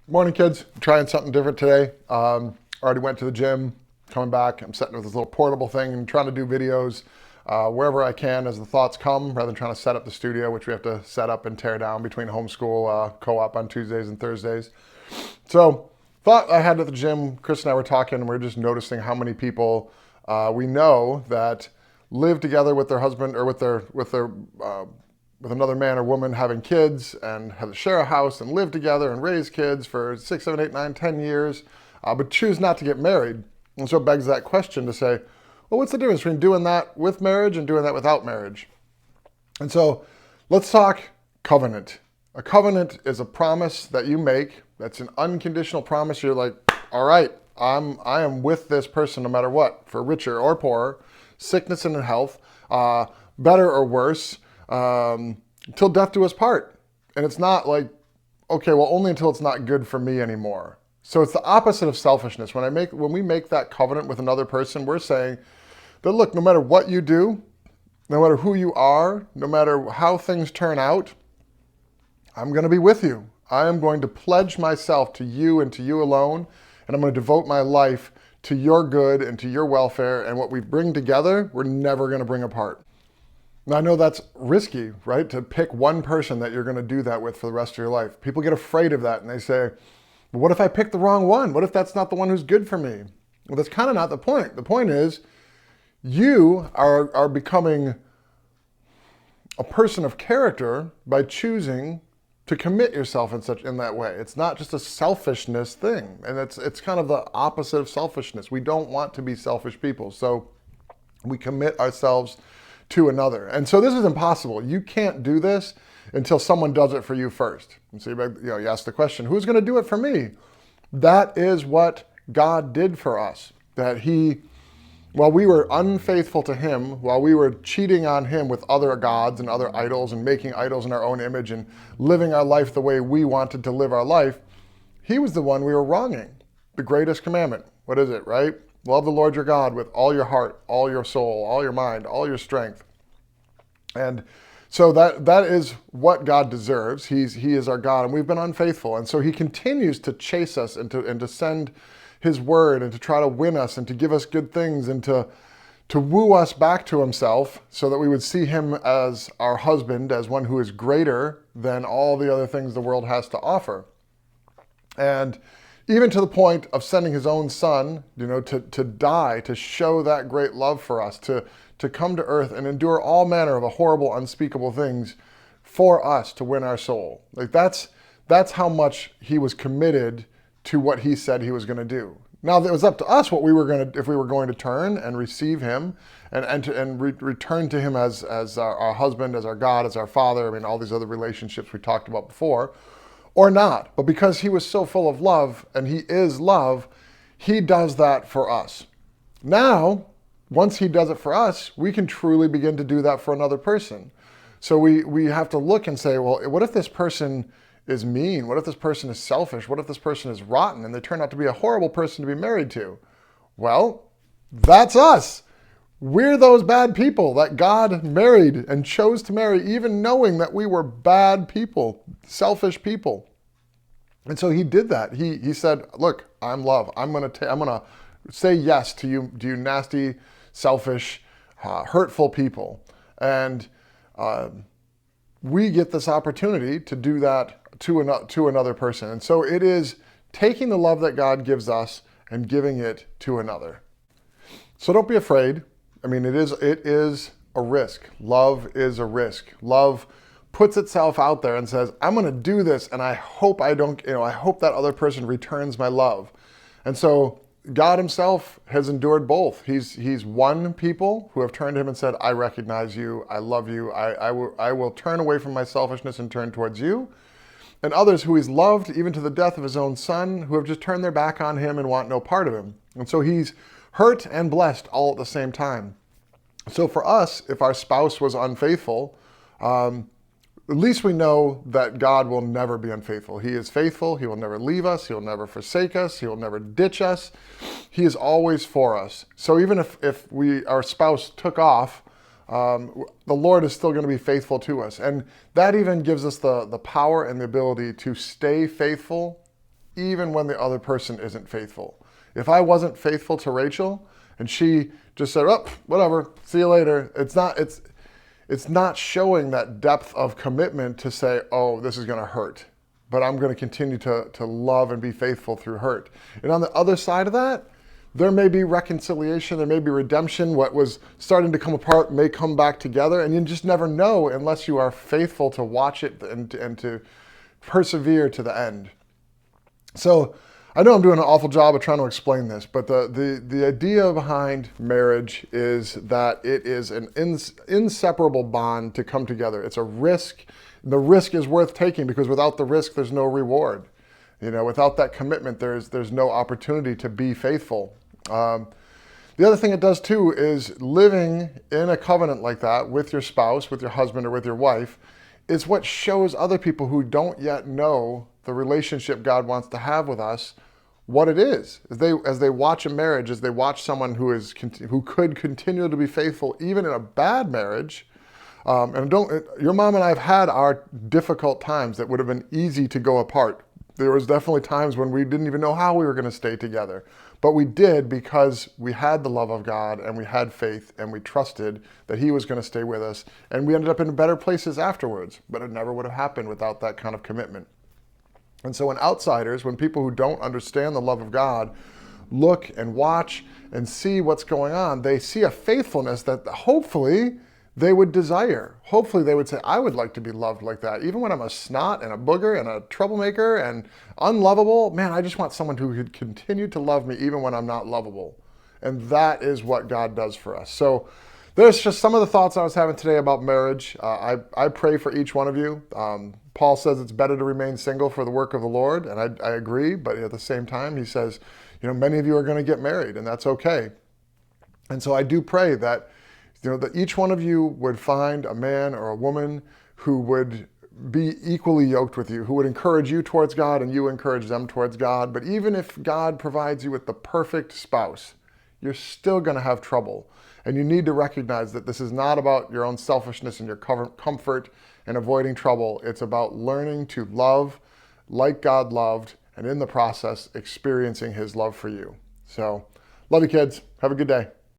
Morning, kids. I'm trying something different today. Already went to the gym, coming back. I'm setting with this little portable thing and trying to do videos wherever I can as the thoughts come, rather than trying to set up the studio, which we have to set up and tear down between homeschool, co-op on Tuesdays and Thursdays. So, thought I had at the gym. Chris and I were talking, and we are just noticing how many people we know that live together with their husband or with another man or woman having kids and have to share a house and live together and raise kids for 6, 7, 8, 9, 10 years, but choose not to get married. And so it begs that question to say, well, what's the difference between doing that with marriage and doing that without marriage? And so let's talk covenant. A covenant is a promise that you make. That's an unconditional promise. You're like, all right, I am with this person no matter what, for richer or poorer, sickness and health, better or worse, till death do us part. And it's not like, okay, well, only until it's not good for me anymore. So it's the opposite of selfishness. When we make that covenant with another person, we're saying that, look, no matter what you do, no matter who you are, no matter how things turn out, I'm going to be with you. I am going to pledge myself to you and to you alone, and I'm going to devote my life to your good and to your welfare, and what we bring together, we're never going to bring apart. Now, I know that's risky, right? To pick one person that you're going to do that with for the rest of your life. People get afraid of that, and they say, well, what if I pick the wrong one? What if that's not the one who's good for me? Well, that's kind of not the point. The point is, you are becoming a person of character by choosing to commit yourself in that way. It's not just a selfishness thing, and it's kind of the opposite of selfishness. We don't want to be selfish people, so we commit ourselves to another. And so this is impossible. You can't do this until someone does it for you first. And so you ask the question, who's going to do it for me? That is what God did for us. That while we were unfaithful to him, while we were cheating on him with other gods and other idols and making idols in our own image and living our life the way we wanted to live our life, he was the one we were wronging. The greatest commandment. What is it, right? Love the Lord your God with all your heart, all your soul, all your mind, all your strength. And so that is what God deserves. He is our God, and we've been unfaithful. And so he continues to chase us and to send his word and to try to win us and to give us good things and to woo us back to himself so that we would see him as our husband, as one who is greater than all the other things the world has to offer. And even to the point of sending his own son, to die, to show that great love for us, to come to earth and endure all manner of horrible, unspeakable things for us to win our soul. Like that's how much he was committed to what he said he was going to do. Now it was up to us if we were going to turn and receive him and return to him as our husband, as our God, as our Father. I mean, all these other relationships we talked about before. Or not. But because he was so full of love, and he is love, he does that for us. Now, once he does it for us, we can truly begin to do that for another person. So we have to look and say, well, what if this person is mean? What if this person is selfish? What if this person is rotten and they turn out to be a horrible person to be married to? Well, that's us. We're those bad people that God married and chose to marry, even knowing that we were bad people, selfish people. And so he did that. He said, look, I'm love. I'm gonna say yes to you nasty, selfish, hurtful people. And we get this opportunity to do that to another person. And so it is taking the love that God gives us and giving it to another. So don't be afraid. I mean, it is a risk. Love is a risk. Love puts itself out there and says, I'm going to do this, and I hope I hope that other person returns my love. And so God himself has endured both. He's won people who have turned to him and said, I recognize you, I love you, I will turn away from my selfishness and turn towards you. And others who he's loved, even to the death of his own son, who have just turned their back on him and want no part of him. And so he's hurt and blessed all at the same time. So for us, if our spouse was unfaithful, at least we know that God will never be unfaithful. He is faithful. He will never leave us. He will never forsake us. He will never ditch us. He is always for us. So even if our spouse took off, the Lord is still going to be faithful to us. And that even gives us the power and the ability to stay faithful even when the other person isn't faithful. If I wasn't faithful to Rachel and she just said, oh, whatever, see you later, it's not showing that depth of commitment to say, oh, this is going to hurt, but I'm going to continue to love and be faithful through hurt. And on the other side of that, there may be reconciliation, there may be redemption. What was starting to come apart may come back together, and you just never know unless you are faithful to watch it and to persevere to the end. So I know I'm doing an awful job of trying to explain this, but the idea behind marriage is that it is an inseparable bond to come together. It's a risk. The risk is worth taking because without the risk, there's no reward. Without that commitment, there's no opportunity to be faithful. The other thing it does too is living in a covenant like that with your spouse, with your husband, or with your wife is what shows other people who don't yet know the relationship God wants to have with us what it is. As they watch a marriage, as they watch someone who could continue to be faithful even in a bad marriage. Your mom and I have had our difficult times that would have been easy to go apart. There was definitely times when we didn't even know how we were going to stay together. But we did because we had the love of God and we had faith and we trusted that He was going to stay with us. And we ended up in better places afterwards. But it never would have happened without that kind of commitment. And so when outsiders, when people who don't understand the love of God look and watch and see what's going on, they see a faithfulness that hopefully they would desire. Hopefully they would say, I would like to be loved like that. Even when I'm a snot and a booger and a troublemaker and unlovable, man, I just want someone who could continue to love me even when I'm not lovable. And that is what God does for us. So there's just some of the thoughts I was having today about marriage. I pray for each one of you. Paul says it's better to remain single for the work of the Lord, and I agree, but at the same time, he says, many of you are going to get married, and that's okay. And so I do pray that that each one of you would find a man or a woman who would be equally yoked with you, who would encourage you towards God and you encourage them towards God. But even if God provides you with the perfect spouse, you're still going to have trouble. And you need to recognize that this is not about your own selfishness and your comfort and avoiding trouble. It's about learning to love like God loved, and in the process, experiencing His love for you. So, love you kids. Have a good day.